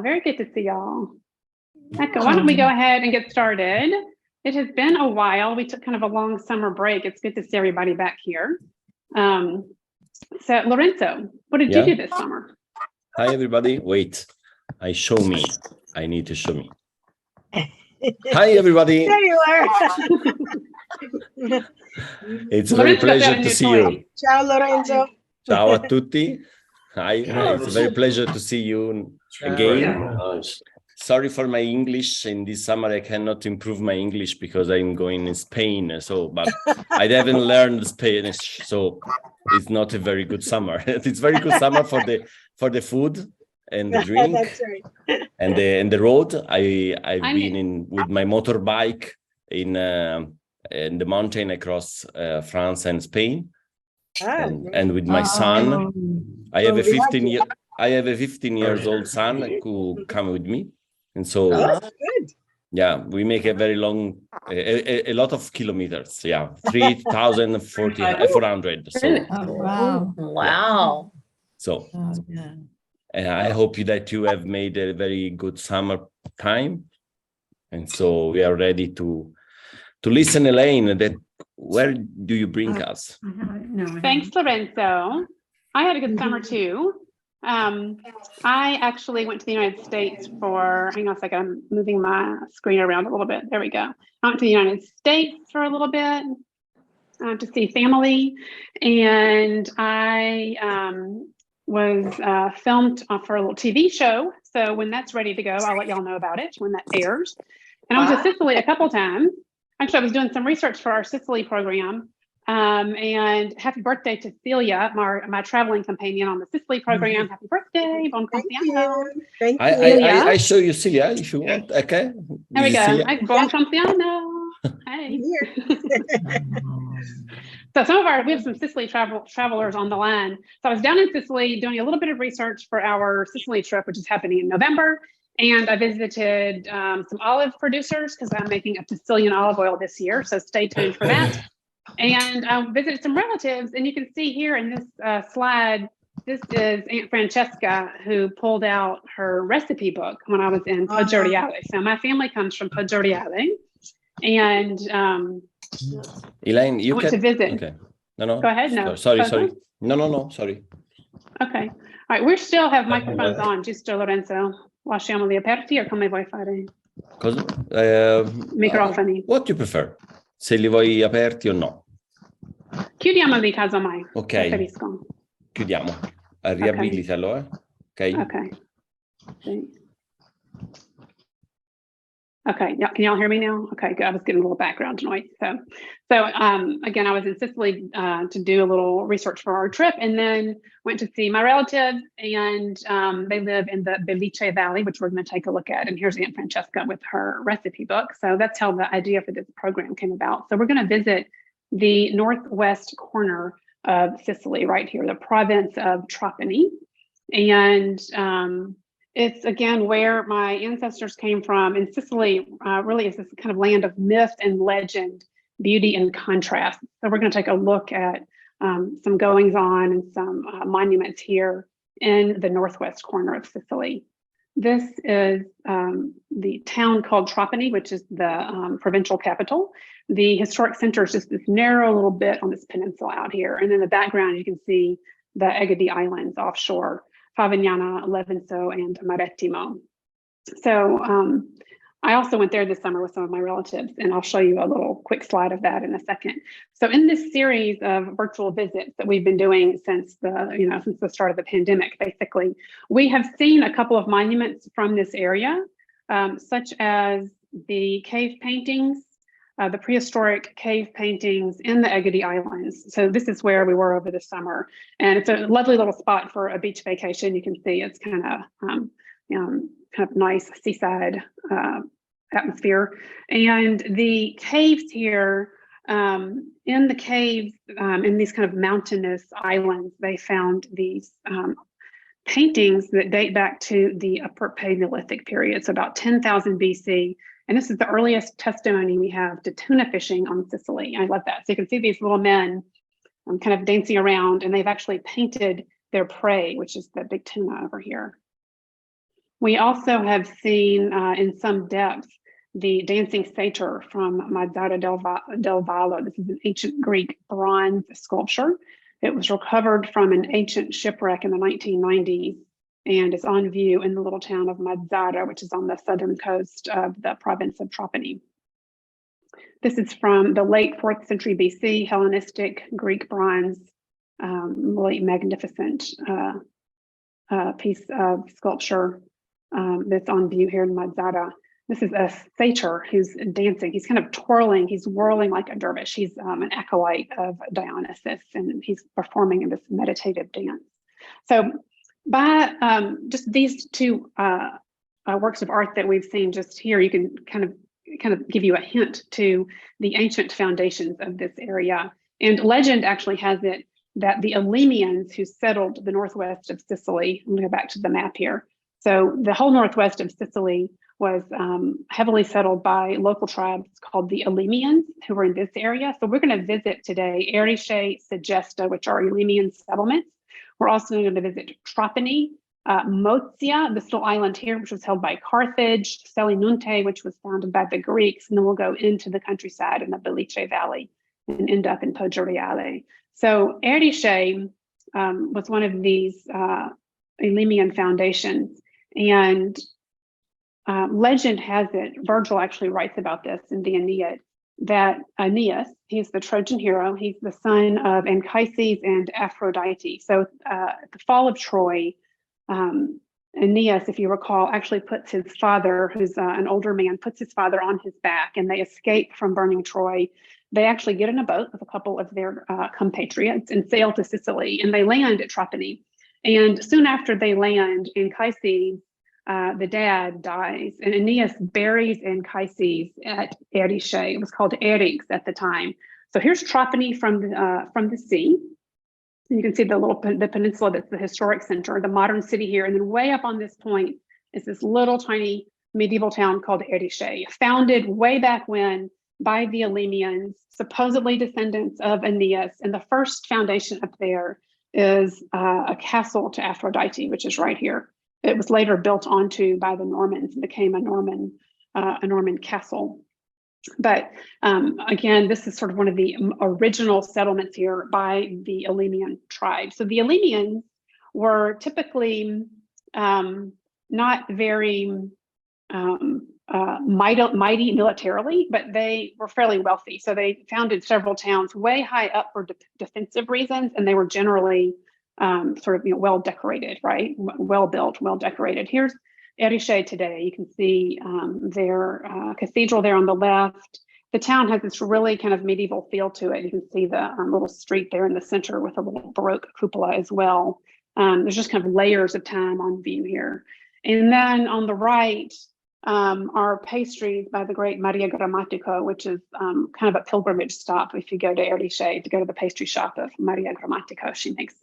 very good to see y'all. Okay, why don't we go ahead and get started? It has been a while. We took kind of a long summer break. It's good to see everybody back here. So Lorenzo, what did you do this summer? Hi, everybody. Wait, I need to show me. Hi, everybody. There you are. It's a very pleasure to see you. Ciao, Lorenzo. Ciao a tutti. Hi, it's a very pleasure to see you again. Sorry for my English. In this summer, I cannot improve my English because I'm going in Spain. But I haven't learned Spanish, so it's not a very good summer. It's very good summer for the food and the drink. That's right. and the road. I've been with my motorbike in the mountain across France and Spain, and with my son. I have a 15 years old son who come with me, and so that's good. Yeah, we make a very long, a lot of kilometers. Yeah, 3,400. So wow. So I hope that you have made a very good summer time, and so we are ready to listen, Elaine. Where do you bring us? Thanks, Lorenzo. I had a good summer too. I actually went to the United States for, hang on a second, I'm moving my screen around a little bit. There we go. I went to the United States for a little bit to see family, and I was filmed for a little TV show. So when that's ready to go, I'll let y'all know about it when that airs. And I was to Sicily a couple times. Actually, I was doing some research for our Sicily program. And happy birthday to Celia, my traveling companion on the Sicily program. Happy birthday, bon compleanno. Thank you. I show you Celia if you want. Okay. There we go. Bon compleanno. Hey. So we have some Sicily travelers on the line. So I was down in Sicily doing a little bit of research for our Sicily trip, which is happening in November. And I visited some olive producers because I'm making a Sicilian olive oil this year. So stay tuned for that. And visited some relatives. And you can see here in this slide, this is Aunt Francesca, who pulled out her recipe book when I was in Poggioriale. So my family comes from Poggioriale. And Elaine, you went to visit. Okay. No. Go ahead. No. Sorry. No. Sorry. Okay. All right. We still have microphones on, giusto, Lorenzo? Lasciamoli aperti o come vuoi fare? Cosa? Microfoni. What do you prefer? Se li vuoi aperti o no? Chiudiamoli casomai. Ok. Preferisco. Chiudiamo. Riabilitalo, Ok. Okay. Okay, can y'all hear me now? Okay, good. I was getting a little background noise. So again, I was in Sicily to do a little research for our trip, and then went to see my relatives, and they live in the Beliche Valley, which we're going to take a look at. And here's Aunt Francesca with her recipe book. So that's how the idea for this program came about. So we're going to visit the northwest corner of Sicily, right here, the province of Trapani, and it's again where my ancestors came from. And Sicily really is this kind of land of myth and legend, beauty and contrast. So we're going to take a look at some goings on and some monuments here in the northwest corner of Sicily. This is the town called Trapani, which is the provincial capital. The historic center is just this narrow little bit on this peninsula out here. And in the background, you can see the Egadi Islands offshore, Favignana, Levinso, and Marettimo. So I also went there this summer with some of my relatives, and I'll show you a little quick slide of that in a second. So in this series of virtual visits that we've been doing since the start of the pandemic, basically, we have seen a couple of monuments from this area, such as the cave paintings, the prehistoric cave paintings in the Egadi Islands. So this is where we were over the summer, and it's a lovely little spot for a beach vacation. You can see it's kind of nice seaside atmosphere. And the caves here, in the caves, in these kind of mountainous islands, they found these paintings that date back to the Upper Paleolithic period, so about 10,000 BC. And this is the earliest testimony we have to tuna fishing on Sicily. I love that. So you can see these little men kind of dancing around, and they've actually painted their prey, which is the big tuna over here. We also have seen in some depth the dancing satyr from Mazzara del Vallo. This is an ancient Greek bronze sculpture. It was recovered from an ancient shipwreck in the 1990s and is on view in the little town of Mazzara, which is on the southern coast of the province of Trapani. This is from the late 4th century BC, Hellenistic Greek bronze, really magnificent piece of sculpture that's on view here in Mazzara. This is a satyr who's dancing. He's kind of twirling. He's whirling like a dervish. He's an acolyte of Dionysus, and he's performing in this meditative dance. So by just these two works of art that we've seen just here, you can kind of give you a hint to the ancient foundations of this area. And legend actually has it that the Elymians who settled the northwest of Sicily, I'm going to go back to the map here. So the whole northwest of Sicily was heavily settled by local tribes called the Elymians who were in this area. So we're going to visit today Erice, Segesta, which are Elymian settlements. We're also going to visit Trapani, Mozia, this little island here, which was held by Carthage, Selinunte, which was founded by the Greeks, and then we'll go into the countryside in the Beliche Valley and end up in Poggioreale. So Erice was one of these Elymian foundations, and legend has it, Virgil actually writes about this in the Aeneid, that Aeneas, he's the Trojan hero, he's the son of Anchises and Aphrodite. So at the fall of Troy, Aeneas, if you recall, actually puts his father, who's an older man, puts his father on his back, and they escape from burning Troy. They actually get in a boat with a couple of their compatriots and sail to Sicily, and they land at Trapani. And soon after they land, Anchises, the dad, dies, and Aeneas buries Anchises at Erice. It was called Erix at the time. So here's Trapani from the sea. And you can see the peninsula that's the historic center, the modern city here. And then way up on this point is this little tiny medieval town called Erice, founded way back when by the Elymians, supposedly descendants of Aeneas. And the first foundation up there is a castle to Aphrodite, which is right here. It was later built onto by the Normans and became a Norman castle. But again, this is sort of one of the original settlements here by the Elymian tribe. So the Elymians were typically not very mighty militarily, but they were fairly wealthy. So they founded several towns way high up for defensive reasons, and they were generally sort of well decorated, right? Well built, well decorated. Here's Erice today. You can see their cathedral there on the left. The town has this really kind of medieval feel to it. You can see the little street there in the center with a little Baroque cupola as well. There's just kind of layers of time on view here. And then on the right are pastries by the great Maria Grammatico, which is kind of a pilgrimage stop if you go to Erice to go to the pastry shop of Maria Grammatico. She makes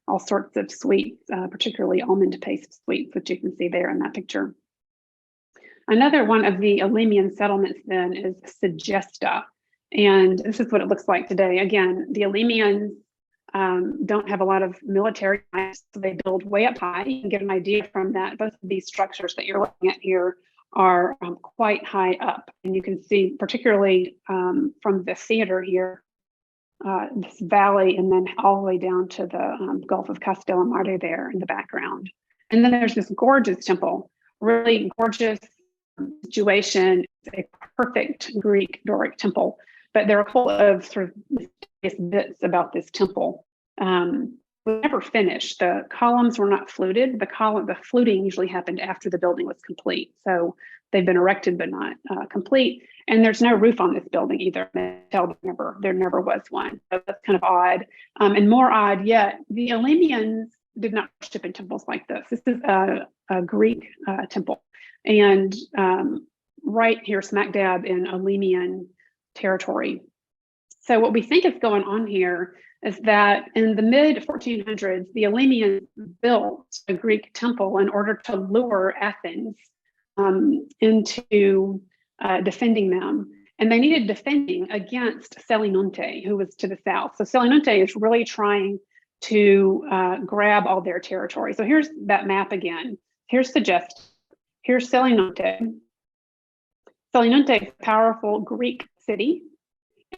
all sorts of sweets, particularly almond paste sweets, which you can see there in that picture. Another one of the Elymian settlements then is Segesta. And this is what it looks like today. Again, the Elymians don't have a lot of military might, so they build way up high. You can get an idea from that. Both of these structures that you're looking at here are quite high up. And you can see, particularly from the theater here, this valley, and then all the way down to the Gulf of Castellamare there in the background. And then there's this gorgeous temple, really gorgeous situation, a perfect Greek Doric temple. But there are a couple of sort of mysterious bits about this temple. We never finished. The columns were not fluted. The fluting usually happened after the building was complete. So they've been erected but not complete. And there's no roof on this building either. There never was one. So that's kind of odd. And more odd yet, the Elymians did not worship in temples like this. This is a Greek temple. And right here, smack dab in Elymian territory. So what we think is going on here is that in the mid 1400s, the Elymians built a Greek temple in order to lure Athens into defending them. And they needed defending against Selinunte, who was to the south. So Selinunte is really trying to grab all their territory. So here's that map again. here's Segesta, here's Selinunte. Selinunte is a powerful Greek city,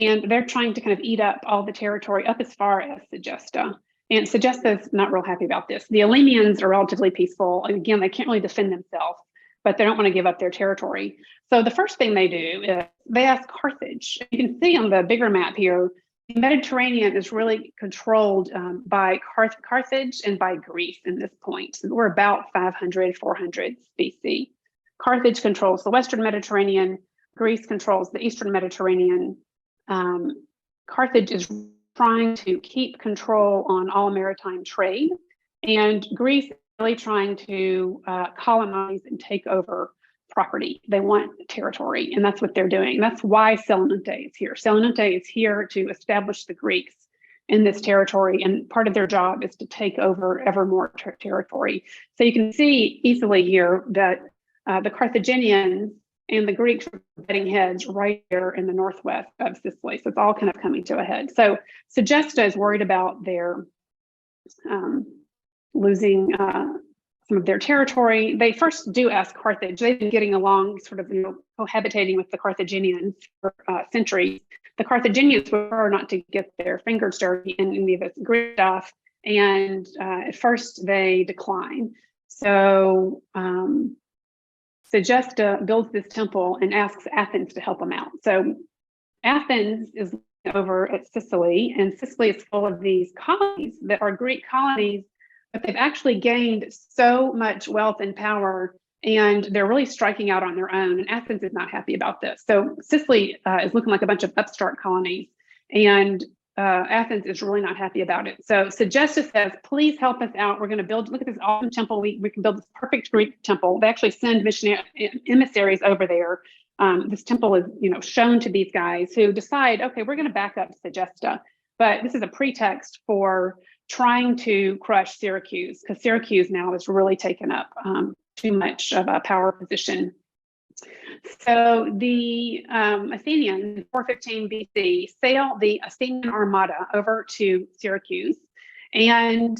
and they're trying to kind of eat up all the territory up as far as Segesta. And Segesta is not real happy about this. The Elenians are relatively peaceful. And again, they can't really defend themselves, but they don't want to give up their territory. So the first thing they do is they ask Carthage. You can see on the bigger map here, the Mediterranean is really controlled by Carthage and by Greece in this point. So we're about 500, 400 BC. Carthage controls the Western Mediterranean. Greece controls the Eastern Mediterranean. Carthage is trying to keep control on all maritime trade, and Greece is really trying to colonize and take over property. They want territory, and that's what they're doing. That's why Selinunte is here. Selinunte is here to establish the Greeks in this territory, and part of their job is to take over ever more territory. So you can see easily here that the Carthaginians and the Greeks are butting heads right here in the northwest of Sicily. So it's all kind of coming to a head. So Segesta is worried about their losing some of their territory. They first do ask Carthage. They've been getting along, sort of, cohabitating with the Carthaginians for centuries. The Carthaginians prefer not to get their fingers dirty in any of this Greek stuff, and at first they decline. So Segesta builds this temple and asks Athens to help them out. So Athens is over at Sicily, and Sicily is full of these colonies that are Greek colonies, but they've actually gained so much wealth and power, and they're really striking out on their own. And Athens is not happy about this. So Sicily is looking like a bunch of upstart colonies, and Athens is really not happy about it. So Segesta says, please help us out. We're going to build, look at this awesome temple. We can build this perfect Greek temple. They actually send missionary emissaries over there. This temple is, shown to these guys who decide, okay, we're going to back up Segesta. But this is a pretext for trying to crush Syracuse, because Syracuse now is really taken up too much of a power position. So the Athenians in 415 BC sail the Athenian armada over to Syracuse, and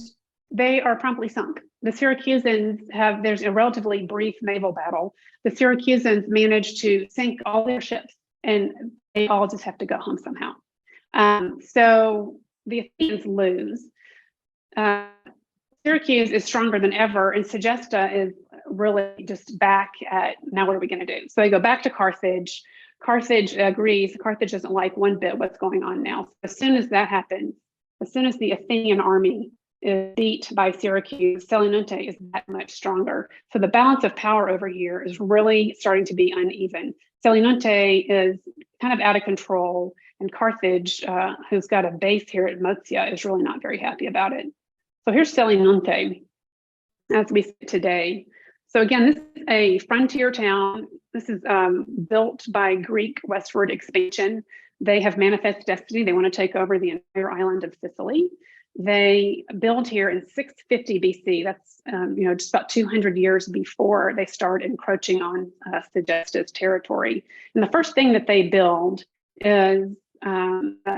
they are promptly sunk. The Syracusans there's a relatively brief naval battle. The Syracusans manage to sink all their ships, and they all just have to go home somehow. So the Athenians lose. Syracuse is stronger than ever, and Segesta is really just back at, now what are we going to do? So they go back to Carthage. Carthage agrees. Carthage doesn't like one bit what's going on now. So as soon as that happens, as soon as the Athenian army is beat by Syracuse, Selinunte is that much stronger. So the balance of power over here is really starting to be uneven. Selinunte is kind of out of control, and Carthage, who's got a base here at Motia, is really not very happy about it. So here's Selinunte as we see today. So again, this is a frontier town. This is built by Greek westward expansion. They have manifest destiny. They want to take over the entire island of Sicily. They build here in 650 BC. That's just about 200 years before they start encroaching on Segesta's territory. And the first thing that they build is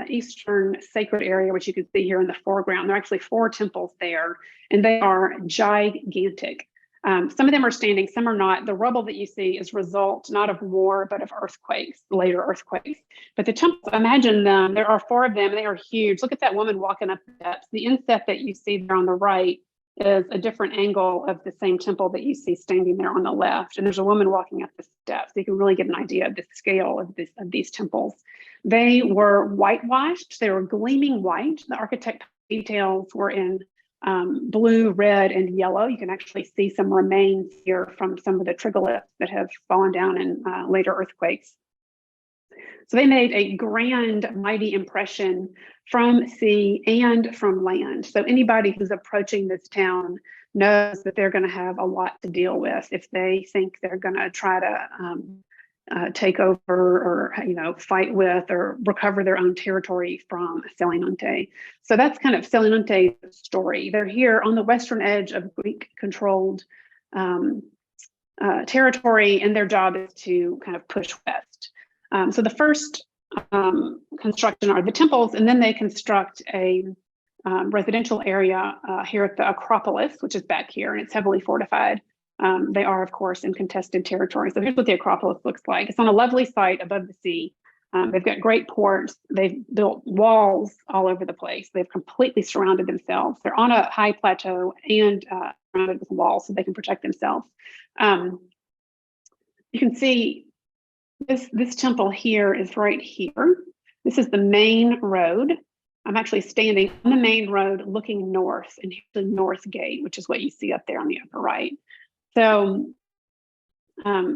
eastern sacred area, which you can see here in the foreground. There are actually 4 temples there, and they are gigantic. Some of them are standing, some are not. The rubble that you see is result not of war, but of earthquakes, later earthquakes. But the temples, imagine them, there are 4 of them, and they are huge. Look at that woman walking up the steps. The inset that you see there on the right is a different angle of the same temple that you see standing there on the left. And there's a woman walking up the steps. So you can really get an idea of the scale of these temples. They were whitewashed. They were gleaming white. The architectural details were in blue, red, and yellow. You can actually see some remains here from some of the triglyphs that have fallen down in later earthquakes. So they made a grand, mighty impression from sea and from land. So anybody who's approaching this town knows that they're going to have a lot to deal with if they think they're going to try to take over or fight with or recover their own territory from Selinunte. So that's kind of Selinunte's story. They're here on the western edge of Greek-controlled territory, and their job is to kind of push west. So the first construction are the temples, and then they construct a residential area here at the Acropolis, which is back here, and it's heavily fortified. they are, of course, in contested territory. So here's what the Acropolis looks like. It's on a lovely site above the sea. They've got great ports. They've built walls all over the place. They've completely surrounded themselves. They're on a high plateau and surrounded with walls so they can protect themselves. You can see this temple here is right here. This is the main road. I'm actually standing on the main road looking north, and here's the north gate, which is what you see up there on the upper right. So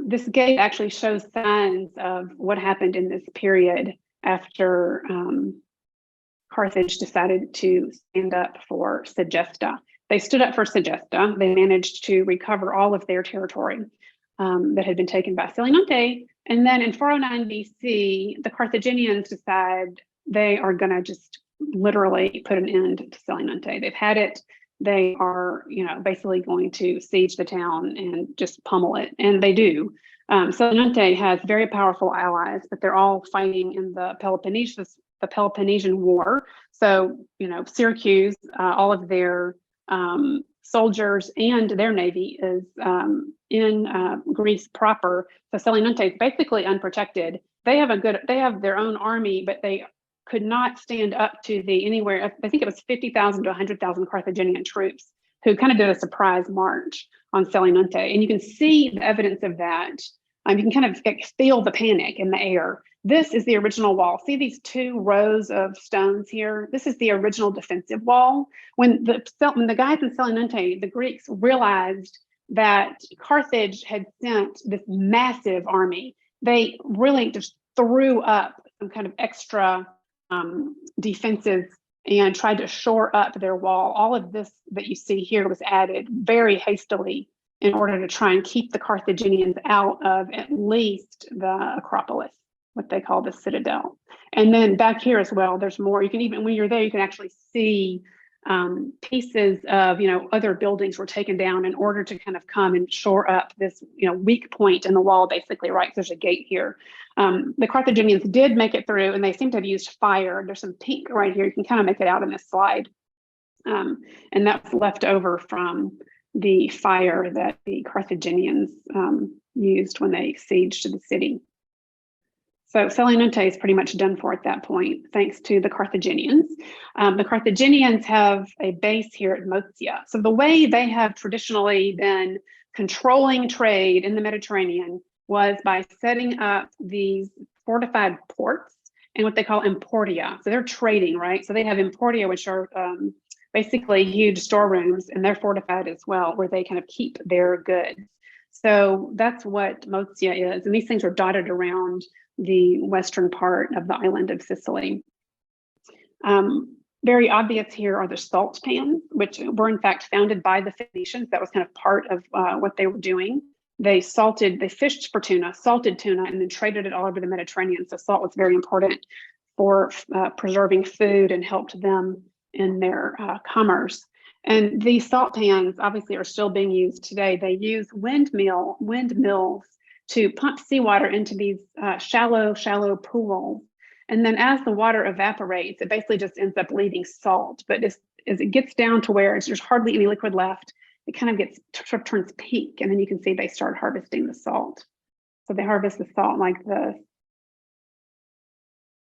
this gate actually shows signs of what happened in this period after Carthage decided to stand up for Segesta. They stood up for Segesta. They managed to recover all of their territory that had been taken by Selinunte. And then in 409 BC, the Carthaginians decide they are going to just literally put an end to Selinunte. They've had it. They are, basically going to siege the town and just pummel it. And they do. Selinunte has very powerful allies, but they're all fighting in the Peloponnesian War. So, Syracuse, all of their soldiers and their navy is in Greece proper. So Selinunte is basically unprotected. They have their own army, but they could not stand up to anywhere. I think it was 50,000 to 100,000 Carthaginian troops who kind of did a surprise march on Selinunte. And you can see the evidence of that. You can kind of feel the panic in the air. This is the original wall. See these two rows of stones here? This is the original defensive wall. When the guys in Selinunte, the Greeks, realized that Carthage had sent this massive army, they really just threw up some kind of extra defenses and tried to shore up their wall. All of this that you see here was added very hastily in order to try and keep the Carthaginians out of at least the Acropolis, what they call the citadel. And then back here as well, there's more. You can even, when you're there, you can actually see pieces of, other buildings were taken down in order to kind of come and shore up this, weak point in the wall, basically, right? There's a gate here. The Carthaginians did make it through, and they seem to have used fire. There's some pink right here. You can kind of make it out in this slide. And that's left over from the fire that the Carthaginians used when they sieged the city. So Selinunte is pretty much done for at that point, thanks to the Carthaginians. The Carthaginians have a base here at Motsia. So the way they have traditionally been controlling trade in the Mediterranean was by setting up these fortified ports and what they call importia. So they're trading, right? So they have importia, which are basically huge storerooms, and they're fortified as well, where they kind of keep their goods. So that's what Motsia is. And these things are dotted around the western part of the island of Sicily. Very obvious here are the salt pans, which were in fact founded by the Phoenicians. That was kind of part of what they were doing. They fished for tuna, salted tuna, and then traded it all over the Mediterranean. So salt was very important for preserving food and helped them in their commerce. And these salt pans obviously are still being used today. They use windmills to pump seawater into these shallow pools. And then as the water evaporates, it basically just ends up leaving salt. But as it gets down to where there's hardly any liquid left, it kind of turns pink. And then you can see they start harvesting the salt. So they harvest the salt like this.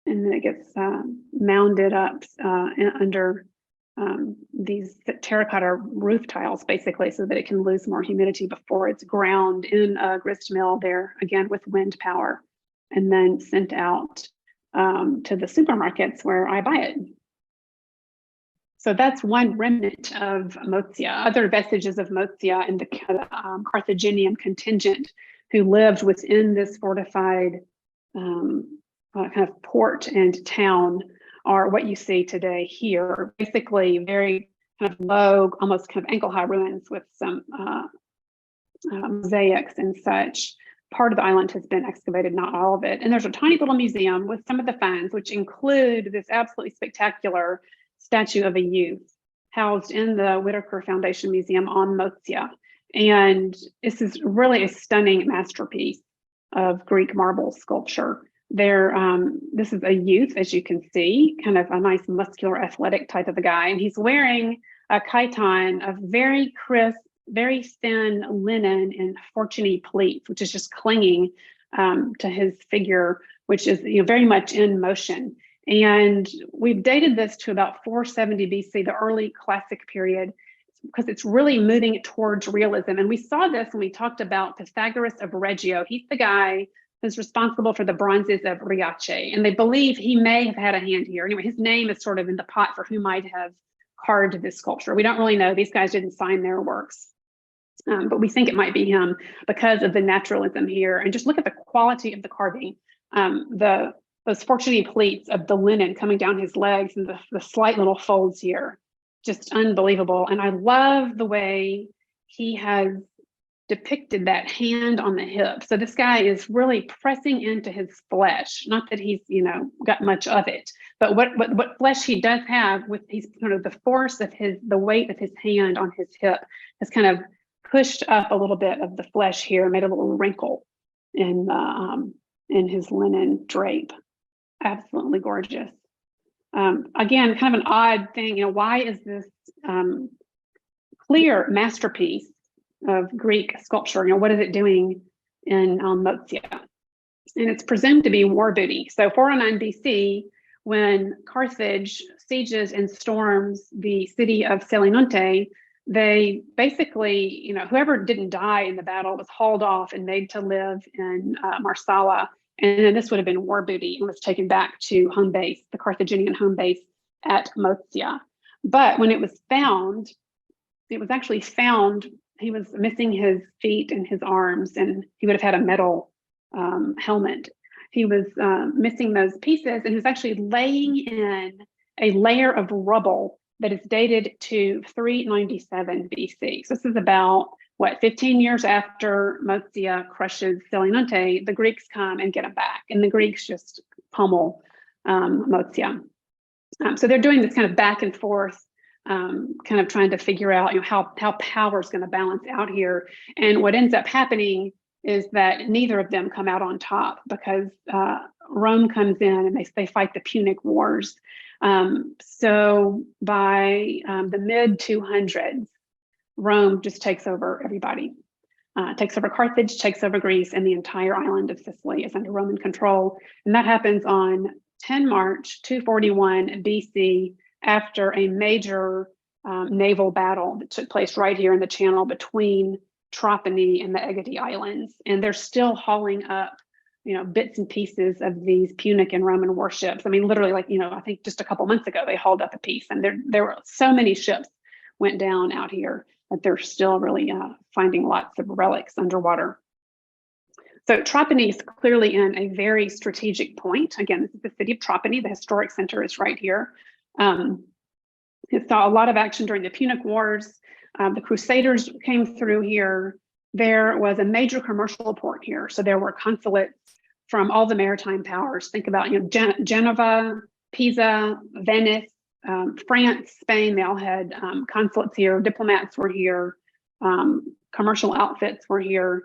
And then it gets mounded up under these terracotta roof tiles, basically, so that it can lose more humidity before it's ground in a grist mill there, again, with wind power, and then sent out to the supermarkets where I buy it. So that's one remnant of Motsia. Other vestiges of Motsia and the Carthaginian contingent who lived within this fortified kind of port and town are what you see today here. Basically very kind of low, almost kind of ankle-high ruins with some mosaics and such. Part of the island has been excavated, not all of it. And there's a tiny little museum with some of the finds, which include this absolutely spectacular statue of a youth housed in the Whitaker Foundation Museum on Motsia. And this is really a stunning masterpiece of Greek marble sculpture. This is a youth, as you can see, kind of a nice muscular athletic type of a guy. And he's wearing a chiton of very crisp very thin linen and Fortuny pleats, which is just clinging to his figure, which is very much in motion. And we've dated this to about 470 BC, the early classic period, because it's really moving towards realism. And we saw this when we talked about Pythagoras of Reggio. He's the guy who's responsible for the bronzes of Riace. And they believe he may have had a hand here. Anyway, his name is sort of in the pot for who might have carved this sculpture. We don't really know. These guys didn't sign their works. But we think it might be him because of the naturalism here. And just look at the quality of the carving. Those Fortuny pleats of the linen coming down his legs and the slight little folds here. Just unbelievable. And I love the way he has depicted that hand on the hip. So this guy is really pressing into his flesh. Not that he's, got much of it, but what flesh he does have with he's kind of the force of the weight of his hand on his hip has kind of pushed up a little bit of the flesh here, made a little wrinkle in his linen drape. Absolutely gorgeous. Again, kind of an odd thing, why is this clear masterpiece of Greek sculpture, what is it doing in Mozia? And it's presumed to be war booty. So 409 BC, when Carthage sieges and storms the city of Selinunte, they basically, whoever didn't die in the battle was hauled off and made to live in Marsala. And then this would have been war booty and was taken back to home base, the Carthaginian home base at Mozia. But when it was found, it was actually found, he was missing his feet and his arms, and he would have had a metal helmet. He was missing those pieces, and he was actually laying in a layer of rubble that is dated to 397 BC. So this is about, 15 years after Mozia crushes Selinunte, the Greeks come and get him back, and the Greeks just pummel Mozia. So they're doing this kind of back and forth, kind of trying to figure out how power is going to balance out here. And what ends up happening is that neither of them come out on top, because Rome comes in and they fight the Punic Wars. So by the mid 200s, Rome just takes over everybody, takes over Carthage, takes over Greece, and the entire island of Sicily is under Roman control. And that happens on 10 March 241 BC, after a major naval battle that took place right here in the channel between Trapani and the Egadi Islands. And they're still hauling up, bits and pieces of these Punic and Roman warships. I mean, literally, I think just a couple months ago, they hauled up a piece, and there were so many ships went down out here that they're still really finding lots of relics underwater. So Trapani is clearly in a very strategic point. Again, this is the city of Trapani. The historic center is right here. It saw a lot of action during the Punic Wars. The Crusaders came through here. There was a major commercial port here. So there were consulates from all the maritime powers. Think about Genova, Pisa, Venice, France, Spain. They all had consulates here. Diplomats were here. Commercial outfits were here.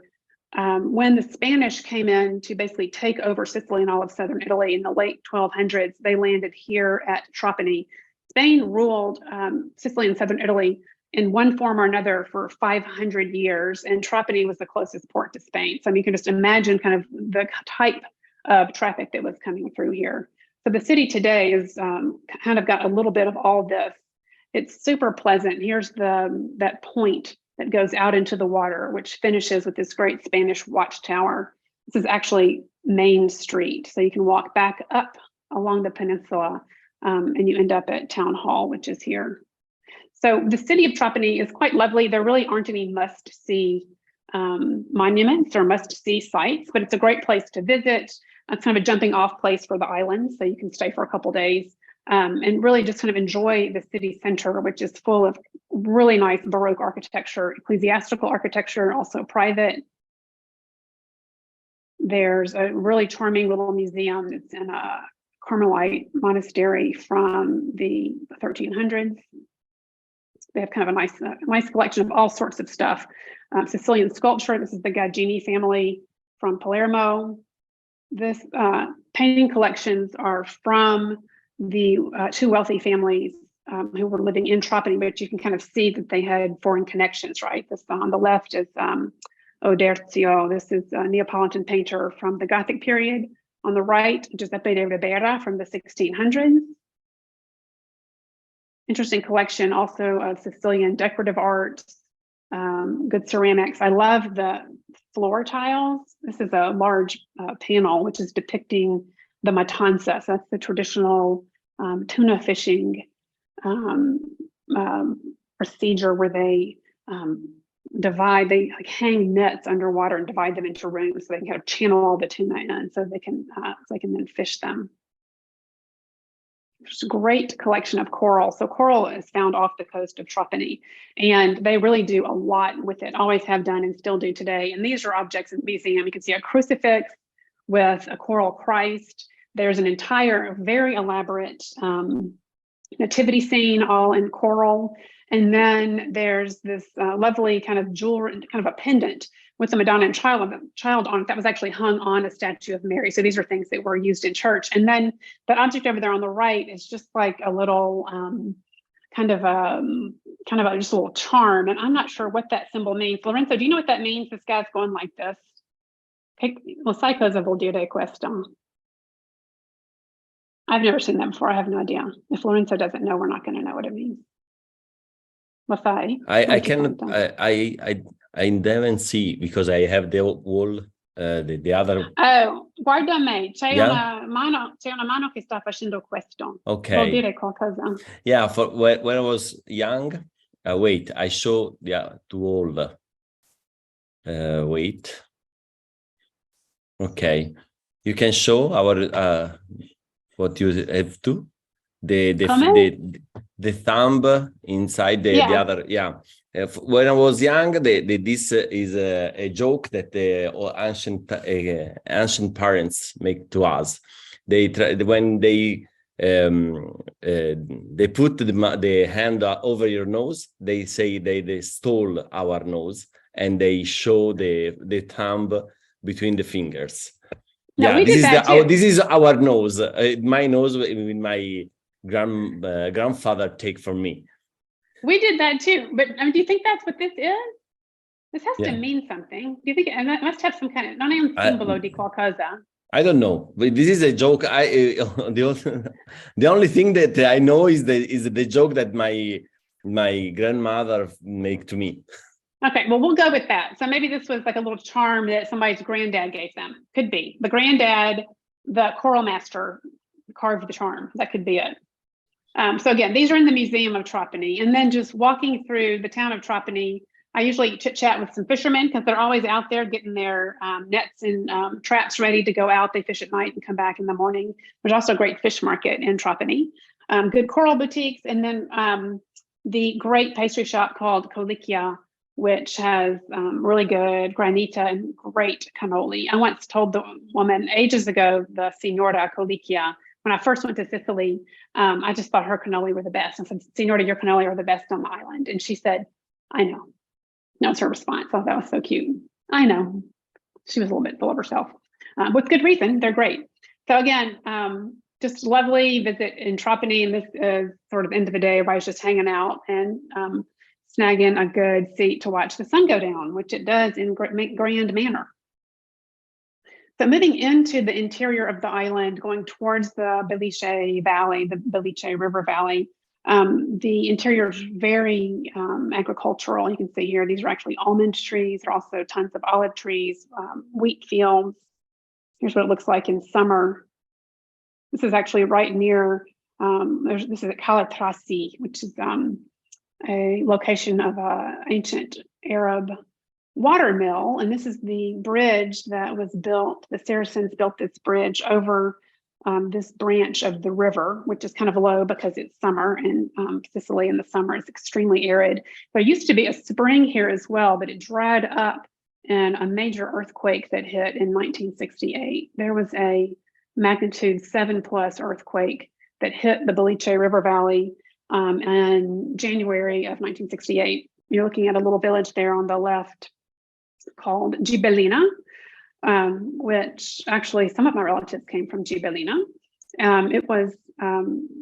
When the Spanish came in to basically take over Sicily and all of southern Italy in the late 1200s, they landed here at Trapani. Spain ruled Sicily and southern Italy in one form or another for 500 years, and Trapani was the closest port to Spain. So you can just imagine kind of the type of traffic that was coming through here. So the city today is kind of got a little bit of all this. It's super pleasant. Here's that point that goes out into the water, which finishes with this great Spanish watchtower. This is actually Main Street. So you can walk back up along the peninsula and you end up at Town Hall, which is here. So the city of Trapani is quite lovely. There really aren't any must-see monuments or must-see sites, but it's a great place to visit. It's kind of a jumping off place for the island, so you can stay for a couple days and really just kind of enjoy the city center, which is full of really nice Baroque architecture, ecclesiastical architecture, also private. There's a really charming little museum that's in a Carmelite monastery from the 1300s. They have kind of a nice collection of all sorts of stuff. Sicilian sculpture. This is the Genie family from Palermo. This painting collections are from the two wealthy families who were living in Trapani, but you can kind of see that they had foreign connections, right? This on the left is Oderzio. This is a Neapolitan painter from the Gothic period. On the right, Giuseppe de Ribera from the 1600s. Interesting collection also of Sicilian decorative art, good ceramics. I love the floor tiles. This is a large panel which is depicting the matanza. So that's the traditional tuna fishing procedure where they like hang nets underwater and divide them into rooms so they can kind of channel all the tuna in so they can then fish them. There's a great collection of coral. So coral is found off the coast of Trapani, and they really do a lot with it, always have done and still do today. And these are objects in the museum. You can see a crucifix with a coral Christ. There's an entire, very elaborate nativity scene all in coral. And then there's this lovely kind of jewelry, kind of a pendant with the Madonna and child on it that was actually hung on a statue of Mary. So these are things that were used in church. And then the object over there on the right is just like a little kind of just a little charm. And I'm not sure what that symbol means. Lorenzo, do you know what that means? This guy's going like this. Lo sai cosa vuol dire questo? I've never seen that before. I have no idea. If Lorenzo doesn't know, we're not going to know what it means. Lo sai? I cannot. I never see because I have the wall. The other. Oh, guarda me. C'è Yeah? una mano che sta facendo questo. Okay. Vuol dire qualcosa. Yeah, for when I was young. Wait, I show to all. Wait. Okay, you can show our what you have to the thumb inside the other. Yeah. When I was young, this is a joke that the ancient parents make to us. When they put the hand over your nose, they say they stole our nose, and they show the thumb between the fingers. No, this is our nose. My nose, my grandfather take from me. We did that too, but I mean, do you think that's what this is? This has to mean something. Do you think it must have some kind of non è un simbolo di qualcosa? I don't know, but this is a joke. The only thing that I know is the joke that my grandmother make to me. Okay, well, we'll go with that. So maybe this was like a little charm that somebody's granddad gave them. Could be the granddad, the coral master carved the charm. That could be it. So again, these are in the Museum of Trapani. And then just walking through the town of Trapani, I usually chit chat with some fishermen because they're always out there getting their nets and traps ready to go out. They fish at night and come back in the morning. There's also a great fish market in Trapani, good coral boutiques, and then the great pastry shop called Collicchia, which has really good granita and great cannoli. I once told the woman ages ago, the Signora Collicchia, when I first went to Sicily, I just thought her cannoli were the best. I said, Signora, your cannoli are the best on the island. And she said, I know. That was her response. I thought that was so cute. I know. She was a little bit full of herself. With good reason, they're great. So again, just lovely visit in Trapani. And this is sort of end of the day, everybody's just hanging out and snagging a good seat to watch the sun go down, which it does in grand manner. So moving into the interior of the island, going towards the Beliche Valley, the Beliche River Valley, the interior is very agricultural. You can see here, these are actually almond trees. There are also tons of olive trees, wheat fields. Here's what it looks like in summer. This is actually right near, this is at Calatrasi, which is a location of an ancient Arab water mill. And this is the bridge that was built. The Saracens built this bridge over this branch of the river, which is kind of low because it's summer, and Sicily in the summer is extremely arid. There used to be a spring here as well, but it dried up in a major earthquake that hit in 1968. There was a magnitude 7+ earthquake that hit the Beliche River Valley in January of 1968. You're looking at a little village there on the left called Gibellina, which actually some of my relatives came from Gibellina. It was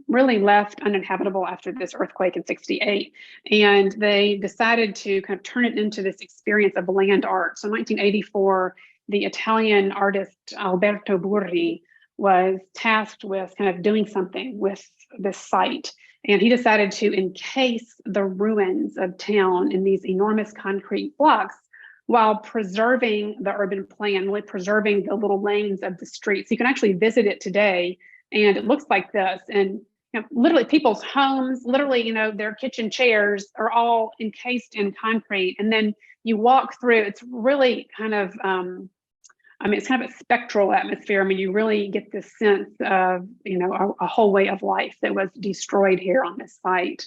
really left uninhabitable after this earthquake in '68. And they decided to kind of turn it into this experience of land art. So in 1984, the Italian artist Alberto Burri was tasked with kind of doing something with this site. And he decided to encase the ruins of town in these enormous concrete blocks while preserving the urban plan, really preserving the little lanes of the streets. You can actually visit it today, and it looks like this. And literally people's homes, literally, their kitchen chairs are all encased in concrete. And then you walk through, it's really kind of, it's kind of a spectral atmosphere. You really get this sense of, a whole way of life that was destroyed here on this site.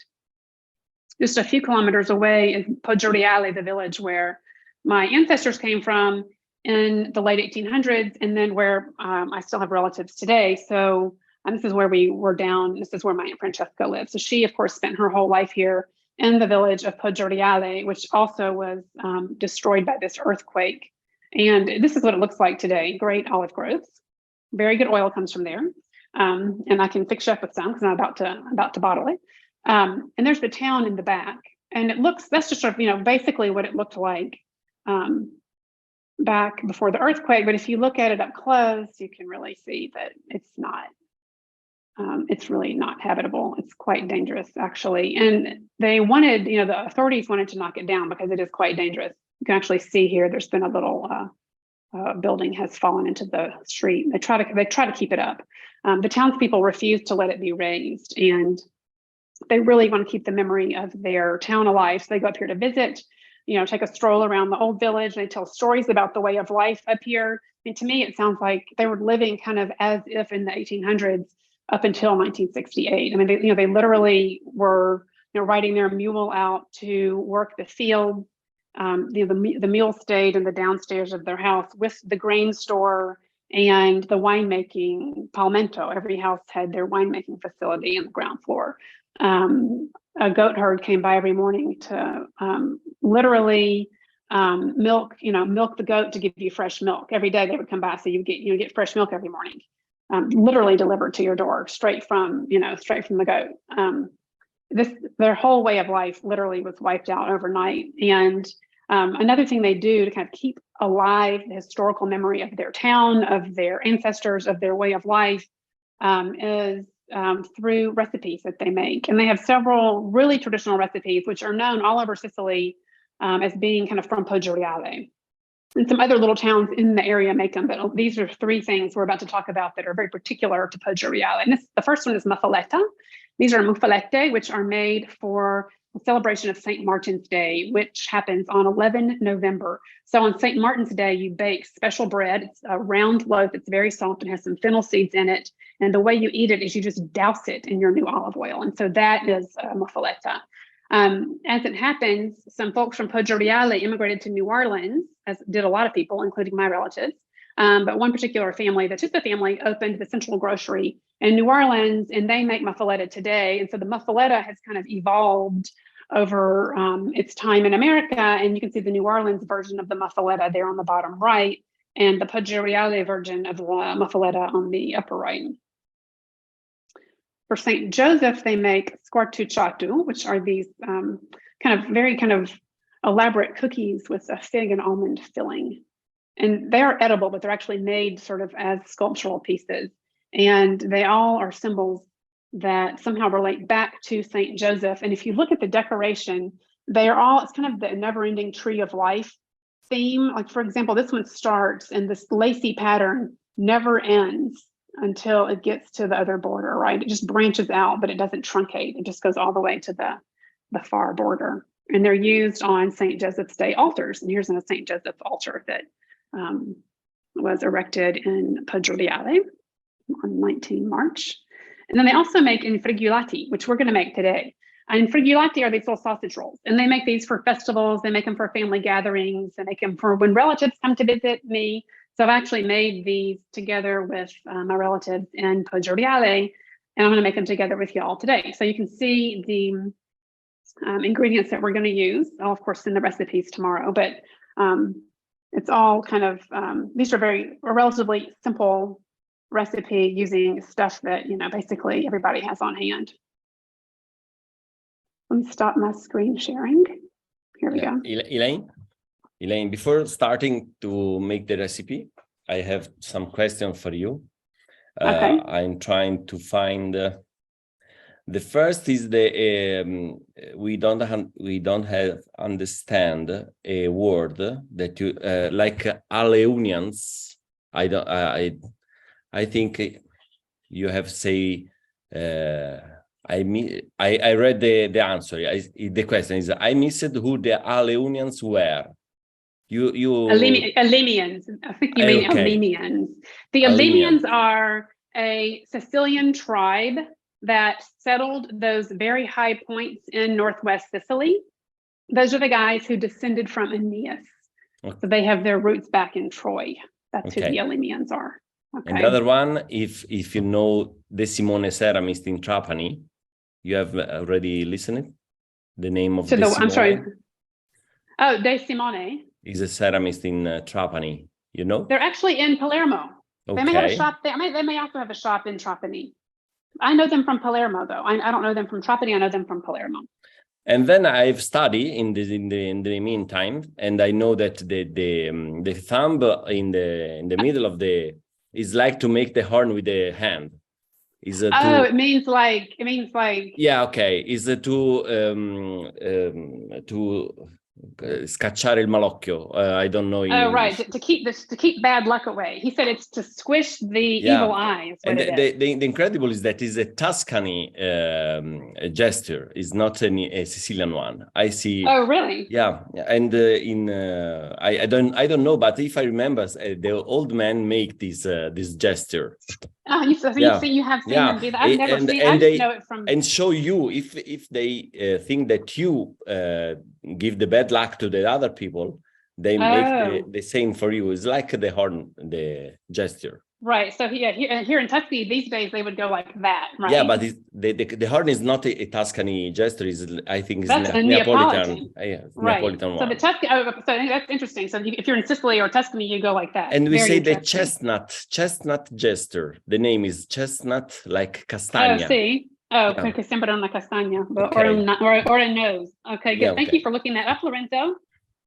Just a few kilometers away is Poggioreale, the village where my ancestors came from in the late 1800s, and then where I still have relatives today. So this is where we were down. This is where my Aunt Francesca lives. So she, of course, spent her whole life here in the village of Poggioreale, which also was destroyed by this earthquake. And this is what it looks like today. Great olive groves. Very good oil comes from there. And I can fix you up with some because I'm about to bottle it. And there's the town in the back. And it looks, that's just sort of, basically what it looked like back before the earthquake. But if you look at it up close, you can really see that it's not, it's really not habitable. It's quite dangerous, actually. And they wanted, the authorities wanted to knock it down because it is quite dangerous. You can actually see here, there's been a little building has fallen into the street. They try to keep it up. The townspeople refuse to let it be razed, and they really want to keep the memory of their town alive. So they go up here to visit, take a stroll around the old village. They tell stories about the way of life up here. And to me, it sounds like they were living kind of as if in the 1800s up until 1968. They literally were, riding their mule out to work the field. The mule stayed in the downstairs of their house with the grain store and the winemaking palmento. Every house had their winemaking facility on the ground floor. A goat herd came by every morning to literally milk the goat to give you fresh milk. Every day they would come by, so you get fresh milk every morning, literally delivered to your door straight from the goat. Their whole way of life literally was wiped out overnight. And another thing they do to kind of keep alive the historical memory of their town, of their ancestors, of their way of life is through recipes that they make. And they have several really traditional recipes, which are known all over Sicily as being kind of from Poggioreale. And some other little towns in the area make them, but these are three things we're about to talk about that are very particular to Poggioreale. And the first one is Muffaletta. These are muffalette, which are made for the celebration of St. Martin's Day, which happens on 11 November. So on St. Martin's Day, you bake special bread. It's a round loaf. It's very soft and has some fennel seeds in it. And the way you eat it is you just douse it in your new olive oil. And so that is muffaletta. As it happens, some folks from Poggioreale immigrated to New Orleans, as did a lot of people, including my relatives. But one particular family, that's just a family, opened the Central Grocery in New Orleans, and they make muffaletta today. And so the muffaletta has kind of evolved over its time in America. And you can see the New Orleans version of the muffaletta there on the bottom right, and the Poggioreale version of the muffaletta on the upper right. For St. Joseph, they make squartucciatu, which are these very elaborate cookies with a fig and almond filling. And they are edible, but they're actually made sort of as sculptural pieces. And they all are symbols that somehow relate back to St. Joseph. And if you look at the decoration, it's kind of the never-ending tree of life theme. Like, for example, this one starts and this lacy pattern never ends until it gets to the other border, right? It just branches out, but it doesn't truncate. It just goes all the way to the far border. And they're used on St. Joseph's Day altars. And here's a St. Joseph altar that was erected in Poggioreale on 19 March. And then they also make infigghiulati, which we're going to make today. And infigghiulati are these little sausage rolls, and they make these for festivals. They make them for family gatherings. They make them for when relatives come to visit me. So I've actually made these together with my relatives in Poggioreale, and I'm going to make them together with y'all today. So you can see the ingredients that we're going to use. I'll of course send the recipes tomorrow, but it's all kind of, these are relatively simple recipe using stuff that, basically everybody has on hand. Let me stop my screen sharing. Here we go. Elaine, before starting to make the recipe, I have some questions for you. Okay. I'm trying to find. The first is we don't have understand a word that you like aleunians. I think you have say. I read the answer. The question is, I missed who the Aleunians were. You Alemians. I think you mean okay. Alemians. The Alemians are a Sicilian tribe that settled those very high points in northwest Sicily. Those are the guys who descended from Aeneas. Okay. So they have their roots back in Troy. That's who the Alemians are. Okay. And the other one, if you know De Simone ceramist in Trapani, you have already listened. The name of De Simone. I'm sorry. Oh, De Simone is a ceramist in Trapani. You know? They're actually in Palermo. Okay. They may have a shop there. They may also have a shop in Trapani. I know them from Palermo, though. I don't know them from Trapani. I know them from Palermo. And then I've studied in the meantime, and I know that the thumb in the middle of the is like to make the horn with the hand. It means like. Yeah, okay. Is to scacciare il malocchio. I don't know. Right. To keep bad luck away. He said it's to squish the evil eye. And the incredible is that is a Tuscany gesture. It's not a Sicilian one. I see. Oh, really? Yeah, and I don't know, but if I remember, the old man make this gesture. Oh, you have seen them do that. I've never seen. I just know it from. And show you if they think that you give the bad luck to the other people, they make the same for you. It's like the horn, the gesture. Right. So here in Tuscany these days they would go like that, right? Yeah, but the horn is not a Tuscany gesture. I think that's it's a Neapolitan. Right. Neapolitan so one. the Tuscany. So that's interesting. So if you're in Sicily or Tuscany, you go like that. And we say the chestnut gesture. The name is chestnut, like castagna. Oh, see. Oh, porque sembra una castagna, or a nose. Okay, good. Yeah, Thank you for looking that up, Lorenzo.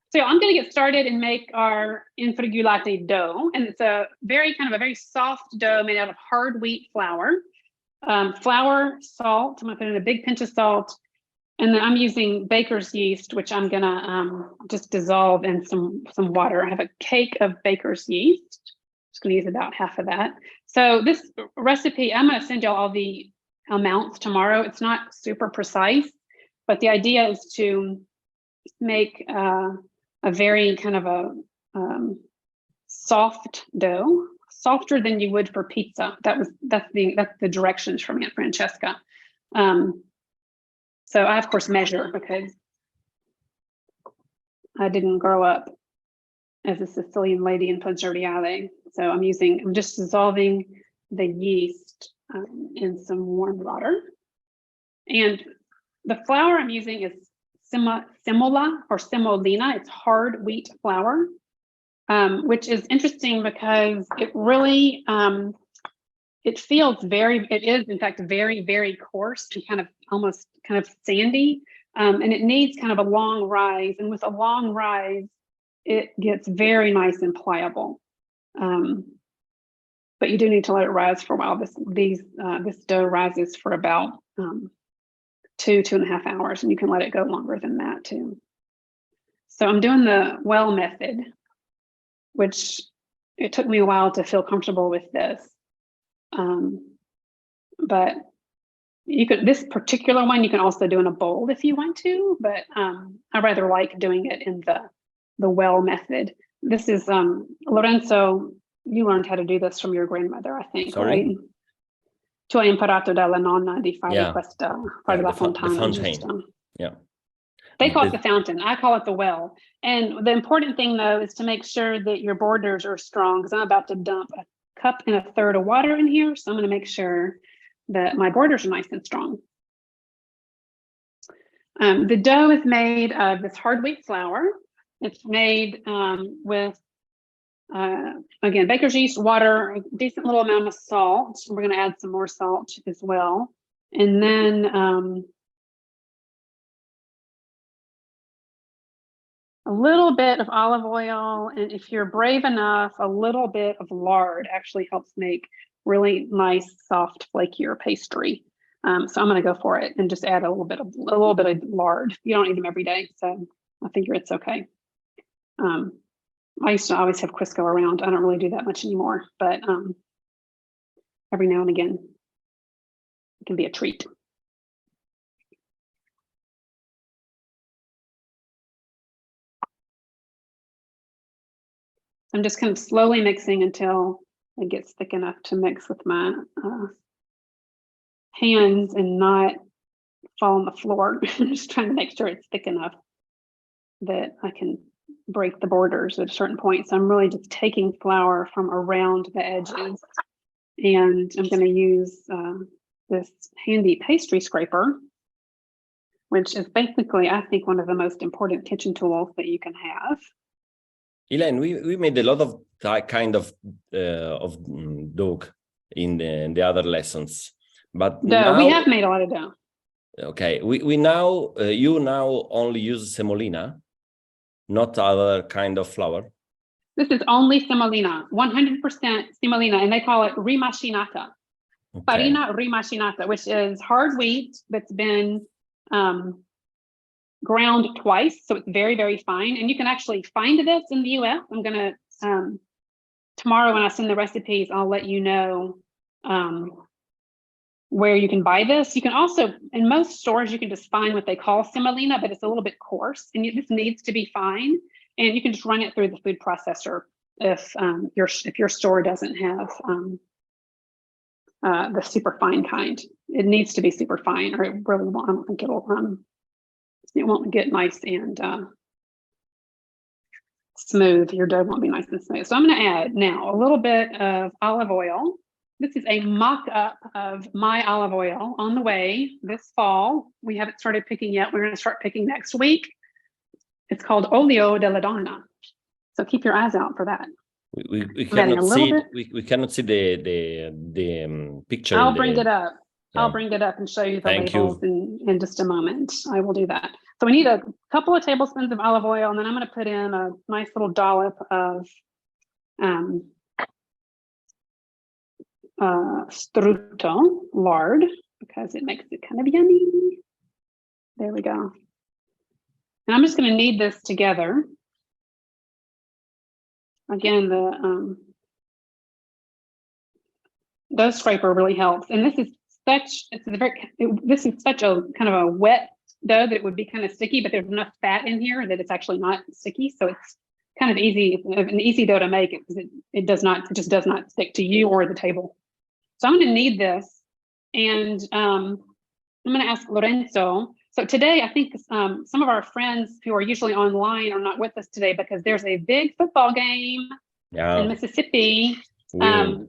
So I'm going to get started and make our infigghiulati dough, and it's a very soft dough made out of hard wheat flour, flour, salt. I'm going to put in a big pinch of salt, and then I'm using baker's yeast, which I'm going to just dissolve in some water. I have a cake of baker's yeast. Just going to use about half of that. So this recipe, I'm going to send y'all all the amounts tomorrow. It's not super precise, but the idea is to make a very kind of a soft dough, softer than you would for pizza. That's the directions from Aunt Francesca. So I of course measure because I didn't grow up as a Sicilian lady in Ponte Reale. So I'm just dissolving the yeast in some warm water. And the flour I'm using is Semola or Semolina. It's hard wheat flour, which is interesting because it really, it is in fact very, very coarse and almost sandy. And it needs kind of a long rise. And with a long rise, it gets very nice and pliable. But you do need to let it rise for a while. This dough rises for about 2.5 hours, and you can let it go longer than that too. So I'm doing the well method, which it took me a while to feel comfortable with this. But this particular one you can also do in a bowl if you want to, but I rather like doing it in the well method. This is Lorenzo, you learned how to do this from your grandmother, I think. Sorry? Right? Tu hai imparato dalla nonna di fare questa part of the fontana. Yeah. They call it the fountain. I call it the well. And the important thing though is to make sure that your borders are strong, because I'm about to dump a cup and a third of water in here. So I'm going to make sure that my borders are nice and strong. The dough is made of this hard wheat flour. It's made with again, baker's yeast, water, a decent little amount of salt. We're going to add some more salt as well. And then a little bit of olive oil. And if you're brave enough, a little bit of lard actually helps make really nice, soft, flakier pastry. So I'm going to go for it and just add a little bit of lard. You don't need them every day, so I figure it's okay. I used to always have Crisco around. I don't really do that much anymore, but every now and again, it can be a treat. I'm just kind of slowly mixing until it gets thick enough to mix with my hands and not fall on the floor. I'm just trying to make sure it's thick enough that I can break the borders at a certain point. So I'm really just taking flour from around the edges, and I'm going to use this handy pastry scraper, which is basically, I think, one of the most important kitchen tools that you can have. Elaine, we made a lot of that kind of dough in the other lessons, but Dough, now, we have made a lot of dough. Okay, we now you now only use semolina, not other kind of flour. This is only semolina, 100% semolina, and they call it rimacinata. Okay. Farina rimacinata, which is hard wheat that's been ground twice, so it's very, very fine. And you can actually find this in the US. I'm gonna, tomorrow when I send the recipes, I'll let you know where you can buy this. You can also, in most stores, you can just find what they call semolina, but it's a little bit coarse, and this needs to be fine. And you can just run it through the food processor if your store doesn't have the super fine kind. It needs to be super fine, or it really won't. I don't think it won't get nice and smooth. Your dough won't be nice and smooth. So I'm going to add now a little bit of olive oil. This is a mock-up of my olive oil on the way this fall. We haven't started picking yet. We're going to start picking next week. It's called olio della donna. So keep your eyes out for that. We cannot see we cannot see the picture. I'll bring it up. Yeah. I'll bring it up and show you the Thank labels in just a moment. I will do that. So we need a couple of tablespoons of olive oil, and then I'm going to put in a nice little dollop of strutto lard, because it makes it kind of yummy. There we go. And I'm just going to knead this together. Again, the dough scraper really helps. And this is such a kind of a wet dough that it would be kind of sticky, but there's enough fat in here that it's actually not sticky. So it's kind of an easy dough to make, because it just does not stick to you or the table. So I'm going to knead this, and I'm going to ask Lorenzo. So today, I think some of our friends who are usually online are not with us today, because there's a big football game in Mississippi. Mississippi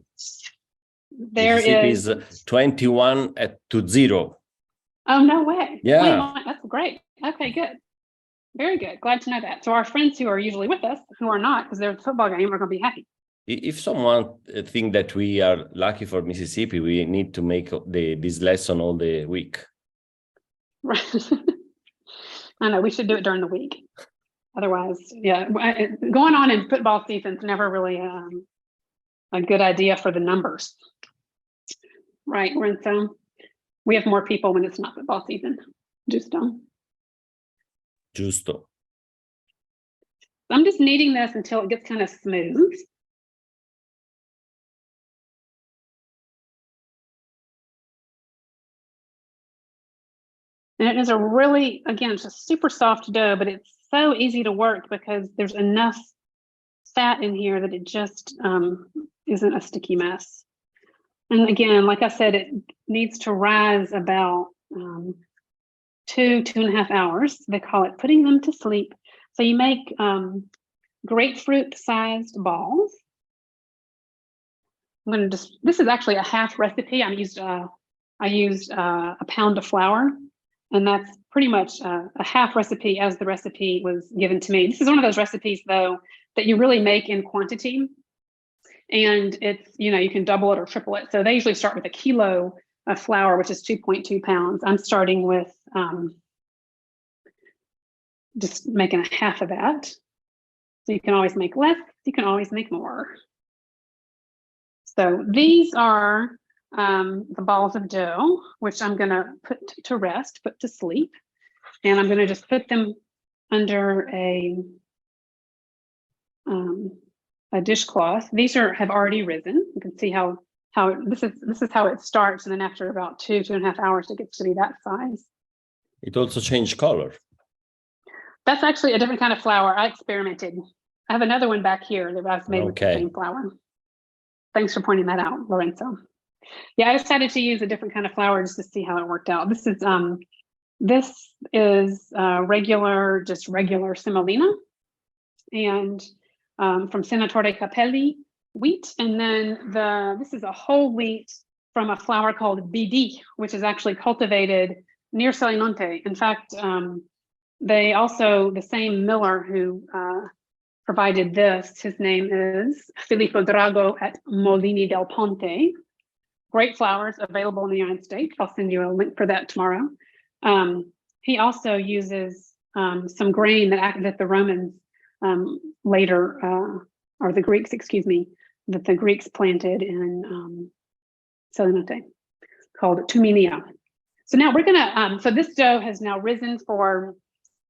is 21-0. Oh, no way. Yeah. That's great. Okay, good. Very good. Glad to know that. So our friends who are usually with us, who are not, because there's a football game, are going to be happy. If someone think that we are lucky for Mississippi, we need to make this lesson all the week. Right. I know, we should do it during the week. Otherwise, yeah, going on in football season is never really a good idea for the numbers. Right, Lorenzo? We have more people when it's not football season. Justo. I'm just kneading this until it gets kind of smooth. And it is a really, again, it's a super soft dough, but it's so easy to work because there's enough fat in here that it just isn't a sticky mess. And again, like I said, it needs to rise about 2.5 hours. They call it putting them to sleep. So you make grapefruit-sized balls. I'm going to just, this is actually a half recipe. I used a pound of flour. And that's pretty much a half recipe as the recipe was given to me. This is one of those recipes, though, that you really make in quantity. And it's, you can double it or triple it. So they usually start with a kilo of flour, which is 2.2 pounds. I'm starting with just making a half of that. So you can always make less, you can always make more. So these are the balls of dough, which I'm going to put to rest, put to sleep. And I'm going to just put them under a dishcloth. These have already risen. You can see how this is how it starts, and then after about 2.5 hours, it gets to be that size. It also changed color. That's actually a different kind of flour. I experimented. I have another one back here that was made with the same flour. Thanks for pointing that out, Lorenzo. Yeah, I decided to use a different kind of flour just to see how it worked out. This is regular semolina, and from Senatore Capelli wheat, and then this is a whole wheat from a flour called Beliche, which is actually cultivated near Selinunte. In fact, the same miller who provided this, his name is Filippo Drago at Molini del Ponte. Great flours available in the United States. I'll send you a link for that tomorrow. He also uses some grain that the Romans later, or the Greeks, excuse me, that the Greeks planted in Selinunte, called tuminia. So now we're gonna, so this dough has now risen for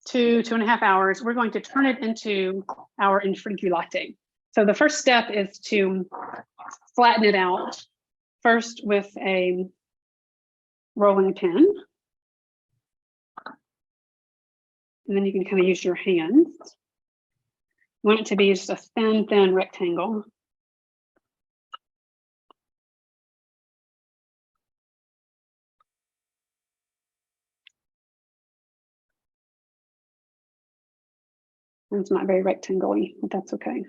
2.5 hours. We're going to turn it into our infigghiulati. So the first step is to flatten it out, first with a rolling pin. And then you can kind of use your hands. You want it to be just a thin rectangle. It's not very rectangle-y, but that's okay.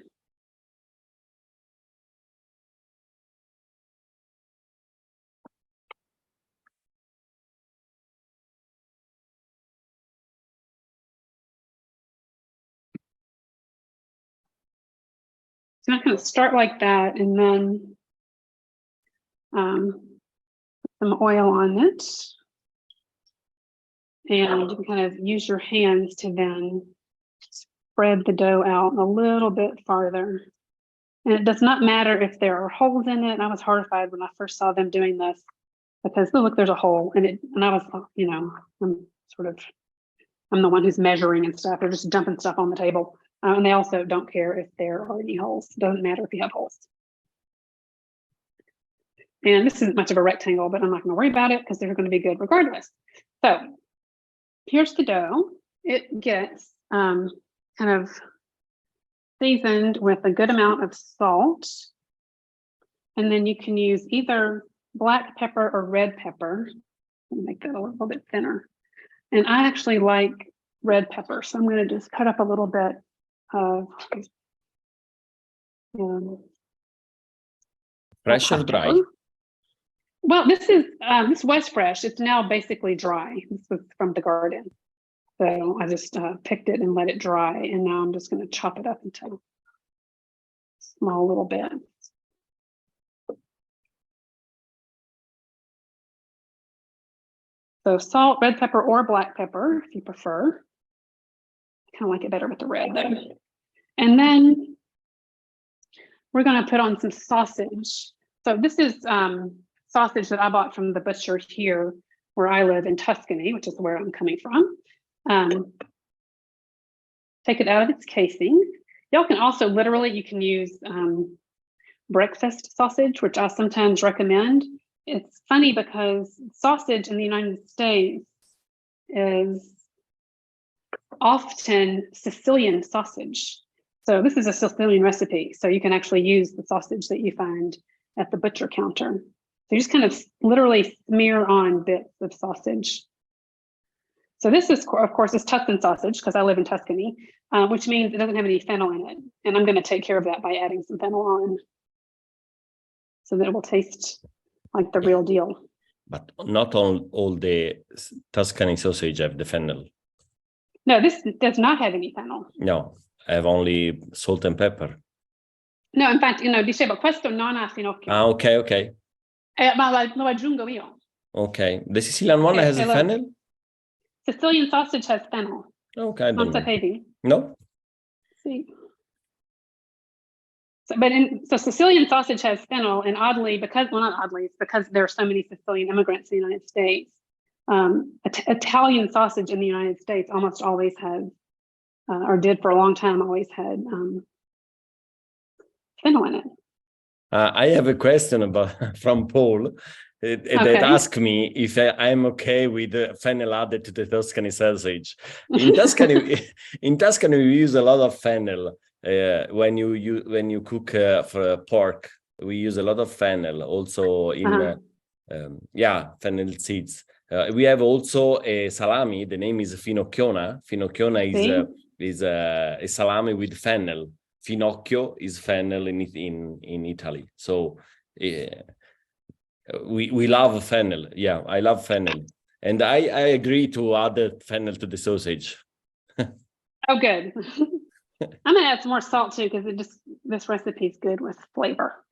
So I'm going to start like that, and then put some oil on it. And you can kind of use your hands to then spread the dough out a little bit farther. And it does not matter if there are holes in it. I was horrified when I first saw them doing this, because oh, look, there's a hole in it. And I was, I'm the one who's measuring and stuff. They're just dumping stuff on the table. And they also don't care if there are any holes. It doesn't matter if you have holes. And this isn't much of a rectangle, but I'm not going to worry about it because they're going to be good regardless. So here's the dough. It gets kind of seasoned with a good amount of salt. And then you can use either black pepper or red pepper. I'll make that a little bit thinner. And I actually like red pepper, so I'm going to just cut up a little bit of fresh or dry? Well, this was fresh. It's now basically dry. This was from the garden. So I just picked it and let it dry. And now I'm just going to chop it up into small little bits. So salt, red pepper, or black pepper, if you prefer. I kind of like it better with the red though. And then we're going to put on some sausage. So this is sausage that I bought from the butcher here where I live in Tuscany, which is where I'm coming from. Take it out of its casing. Y'all can also you can use breakfast sausage, which I sometimes recommend. It's funny because sausage in the United States is often Sicilian sausage. So this is a Sicilian recipe. So you can actually use the sausage that you find at the butcher counter. So you just kind of literally smear on bits of sausage. So this is, of course, is Tuscan sausage because I live in Tuscany, which means it doesn't have any fennel in it. And I'm going to take care of that by adding some fennel on so that it will taste like the real deal. But not all the Tuscany sausage have the fennel. No, this does not have any fennel. No. have only salt and pepper. No, infatti, no, dicevo, questo non ha finocchio. Ah, okay, okay. Ma lo aggiungo io. Okay. The Sicilian one has a fennel? Sicilian sausage has fennel. Okay, I Non don't know. sapevi? No? See. So Sicilian sausage has fennel, and oddly, it's because there are so many Sicilian immigrants in the United States. Italian sausage in the United States almost always has, or did for a long time, always had fennel in it. I have a question about from Paul that asked me if I'm okay with fennel added to the Tuscany sausage. In Tuscany, we use a lot of fennel when you cook for pork. We use a lot of fennel. Also in fennel seeds. We have also a salami. The name is finocchiona. Finocchiona is a salami with fennel. Finocchio is fennel in Italy. So we love fennel. Yeah, I love fennel. And I agree to add the fennel to the sausage. Oh, good. I'm going to add some more salt too, because this recipe is good with flavor.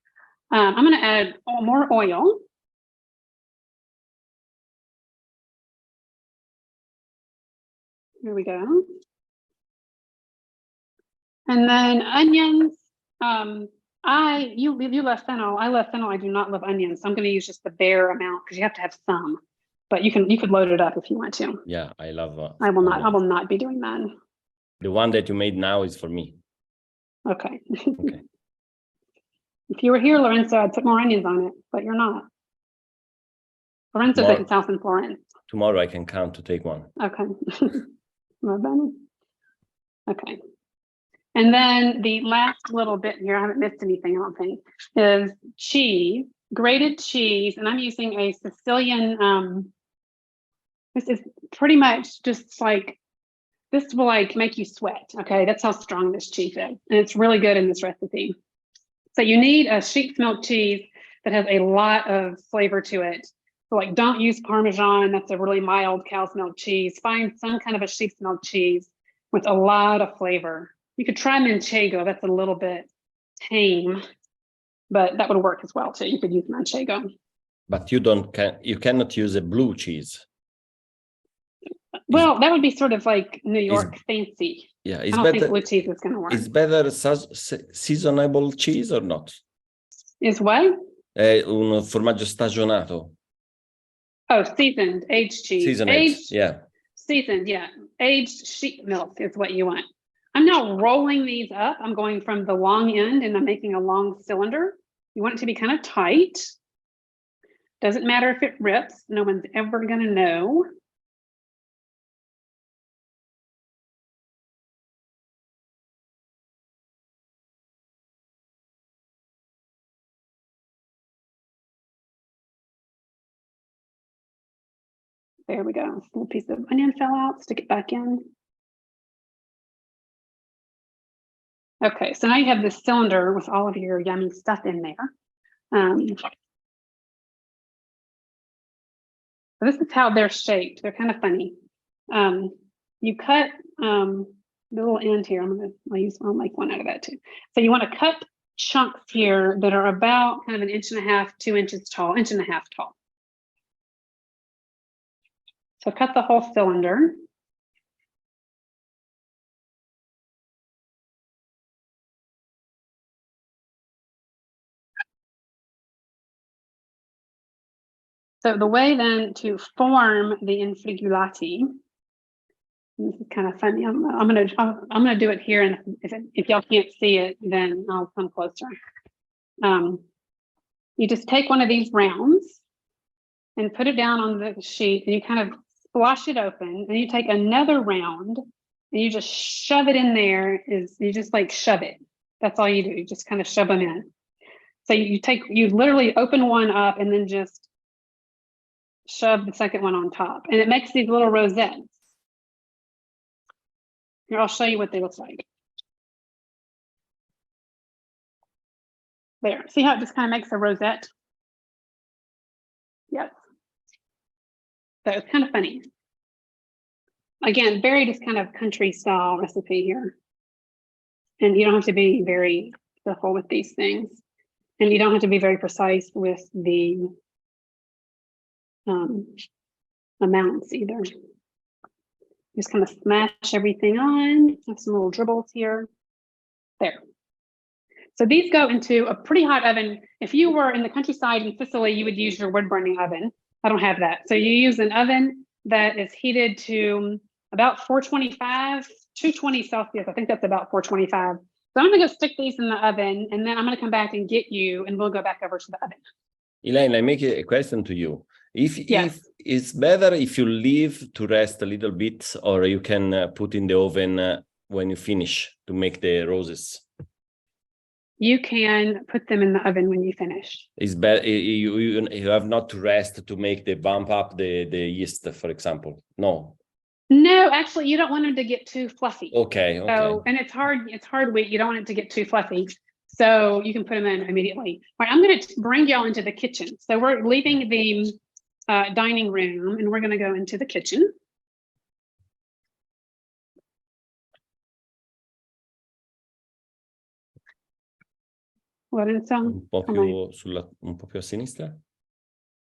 I'm going to add more oil. Here we go. And then onions. You love fennel. I love fennel. I do not love onions. So I'm going to use just the bare amount because you have to have some. But you could load it up if you want to. Yeah, I love. I will not be doing that. The one that you made now is for me. Okay. Okay. If you were here, Lorenzo, I'd put more onions on it, but you're not. Lorenzo's at his house in Florence. Tomorrow I can count to take one. Okay. Okay. And then the last little bit here, I haven't missed anything, I don't think, is cheese, grated cheese. And I'm using a Sicilian, this is pretty much just like, this will like make you sweat. Okay, that's how strong this cheese is. And it's really good in this recipe. So you need a sheep's milk cheese that has a lot of flavor to it. So like, don't use Parmesan. That's a really mild cow's milk cheese. Find some kind of a sheep's milk cheese with a lot of flavor. You could try Manchego. That's a little bit tame, but that would work as well too. You could use Manchego. But you cannot use a blue cheese. Well, that would be sort of like New York fancy. Yeah, I don't think blue cheese is going to work. Is better seasonable cheese or not? Is what? Un formaggio stagionato. Oh, seasoned, aged cheese. Seasoned, yeah. Seasoned, yeah. Aged sheep milk is what you want. I'm now rolling these up. I'm going from the long end and I'm making a long cylinder. You want it to be kind of tight. Doesn't matter if it rips. No one's ever going to know. There we go. A little piece of onion fell out. Stick it back in. Okay, so now you have this cylinder with all of your yummy stuff in there. So this is how they're shaped. They're kind of funny. You cut the little end here. I'll make one out of that too. So you want to cut chunks here that are about kind of 1.5 inches, 2 inches tall, 1.5 inches tall. So cut the whole cylinder. So the way then to form the infigghiulati, this is kind of funny. I'm gonna do it here, and if y'all can't see it, then I'll come closer. You just take one of these rounds and put it down on the sheet, and you kind of squash it open, and you take another round and you just shove it in there. You just like shove it. That's all you do. You just kind of shove them in. So you literally open one up and then just shove the second one on top, and it makes these little rosettes. Here, I'll show you what they look like. There, see how it just kind of makes a rosette? Yes. So it's kind of funny. Again, very just kind of country style recipe here. And you don't have to be very careful with these things. And you don't have to be very precise with the amounts either. Just kind of smash everything on. Have some little dribbles here. There. So these go into a pretty hot oven. If you were in the countryside in Sicily, you would use your wood burning oven. I don't have that. So you use an oven that is heated to about 425, 220 Celsius. I think that's about 425. So I'm gonna go stick these in the oven, and then I'm gonna come back and get you, and we'll go back over to the oven. Elaine, I make a question to you. If it's better if you leave to rest a little bit, or you can put in the oven when you finish to make the roses. You can put them in the oven when you finish. It's better. You have not to rest to make the bump up the yeast, for example. No. No, actually, you don't want them to get too fluffy. Okay. So, and it's hard wheat. You don't want it to get too fluffy. So you can put them in immediately. All right, I'm going to bring y'all into the kitchen. So we're leaving the dining room, and we're going to go into the kitchen. Un po' più a sinistra.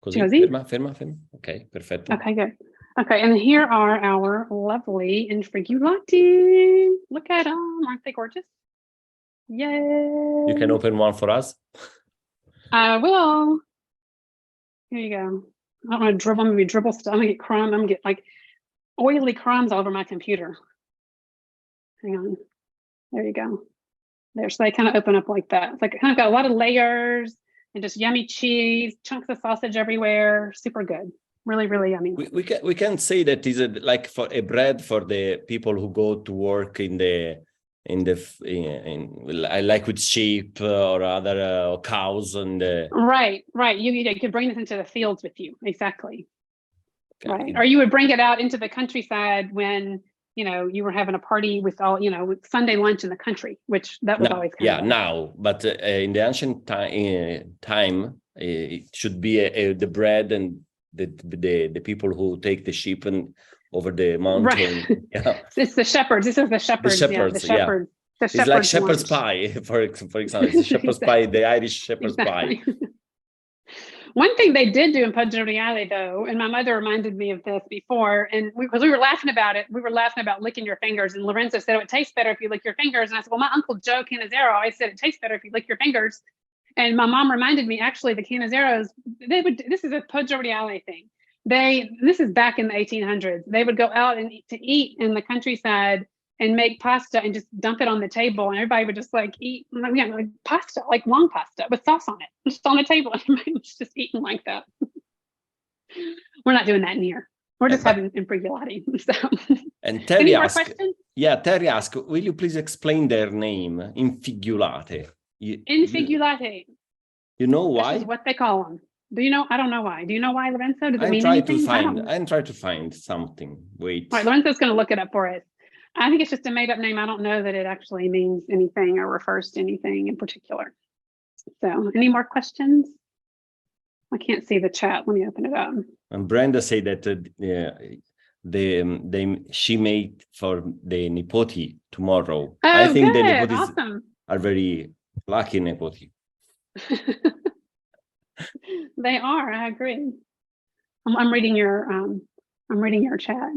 Così. Ferma. Ok, perfetto. Okay, good. Okay, and here are our lovely infigghiulati. Look at them. Aren't they gorgeous? Yay. You can open one for us? I will. Here you go. I don't want to dribble. I'm going to dribble stuff. I'm going to get crumbs. I'm going to get like oily crumbs all over my computer. Hang on. There you go. There, so they kind of open up like that. It's like kind of got a lot of layers and just yummy cheese, chunks of sausage everywhere. Super good. Really, really yummy. We can say that is like for a bread for the people who go to work in like with sheep or other cows and right. You could bring this into the fields with you. Exactly. Okay. Right. Or you would bring it out into the countryside when you were having a party with all, with Sunday lunch in the country, which that was always kind of now, but in the ancient time, it should be the bread and the people who take the sheep and over the mountain. Right. Yeah. It's the shepherds. This is the shepherds. The shepherds. The it's like shepherd's pie, for example. It's the shepherd's pie, the Irish shepherd's pie. One thing they did do in Poggiariale, though, and my mother reminded me of this before, and because we were laughing about it, we were laughing about licking your fingers, and Lorenzo said, it tastes better if you lick your fingers. And I said, well, my Uncle Joe Cannizzaro always said it tastes better if you lick your fingers. And my mom reminded me, actually, the Cannizzaros, this is a Poggiariale thing. This is back in the 1800s. They would go out to eat in the countryside and make pasta and just dump it on the table, and everybody would just like eat, like pasta, like long pasta with sauce on it, just on the table. Everybody was just eating like that. We're not doing that in here. We're just having infigghiulati. So. And Terry asked, will you please explain their name, infigghiulati? Infigghiulati. You know why? This is what they call them. Do you know? I don't know why. Do you know why, Lorenzo? Does it mean anything? I'm trying to find something. Wait. All right, Lorenzo's going to look it up for us. I think it's just a made-up name. I don't know that it actually means anything or refers to anything in particular. So, any more questions? I can't see the chat. Let me open it up. And Brenda said that she made for the nipoti tomorrow. Oh, I think good. the nipotis Awesome. are very lucky nipoti. They are. I agree. I'm reading your chat.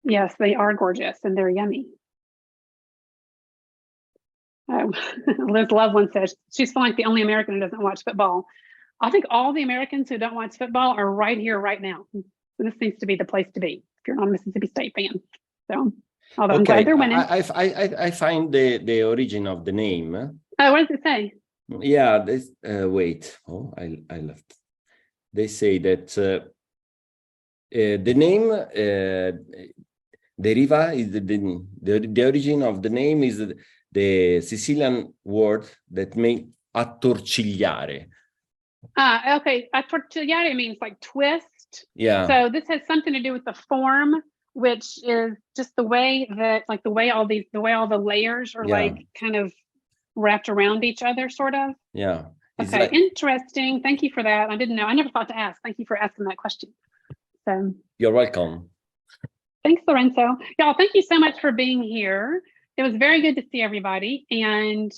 Yes, they are gorgeous and they're yummy. Oh, Liz Loveland says she's feeling like the only American who doesn't watch football. I think all the Americans who don't watch football are right here, right now. So this seems to be the place to be if you're not a Mississippi State fan. So, although I'm glad they're winning. I find the origin of the name. Oh, what does it say? Yeah, wait. Oh, I left. They say that the name deriva is the origin of the name is the Sicilian word that means attorcigliare. Okay. Attorcigliare means like twist. Yeah. So this has something to do with the form, which is just the way all the layers are like kind of wrapped around each other, sort of. Yeah. Okay. Interesting. Thank you for that. I didn't know. I never thought to ask. Thank you for asking that question. So you're welcome. Thanks, Lorenzo. Y'all, thank you so much for being here. it was very good to see everybody, and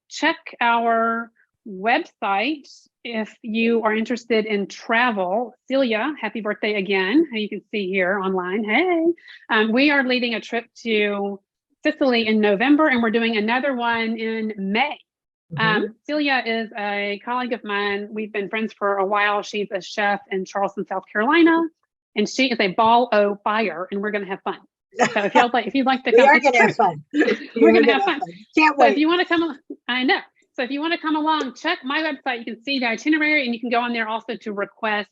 check our website if you are interested in travel. Celia, happy birthday again. You can see here online. Hey, we are leading a trip to Sicily in November, and we're doing another one in May. Celia is a colleague of mine. We've been friends for a while. She's a chef in Charleston, South Carolina, and she is a ball o' fire, and we're going to have fun. So if you'd like to come, We are going to have fun. We're going to have fun. Can't So wait. if you want to come, I know. So if you want to come along, check my website. You can see the itinerary, and you can go on there also to request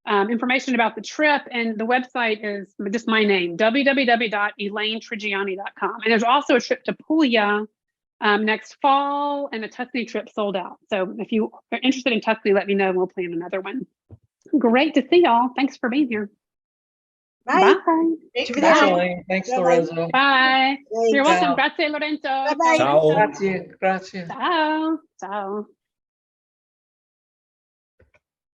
information about the trip. And the website is just my name, www.elainetrigiani.com. And there's also a trip to Puglia next fall, and the Tuscany trip sold out. So if you are interested in Tuscany, let me know and we'll plan another one. Great to see y'all. Thanks for being here. Bye. Bye. Thanks, Elaine. Thanks, Bye-bye. Lorenzo. Bye. You're welcome. Ciao. Grazie, Lorenzo. Bye-bye. Ciao. Grazie, grazie. Ciao. Ciao.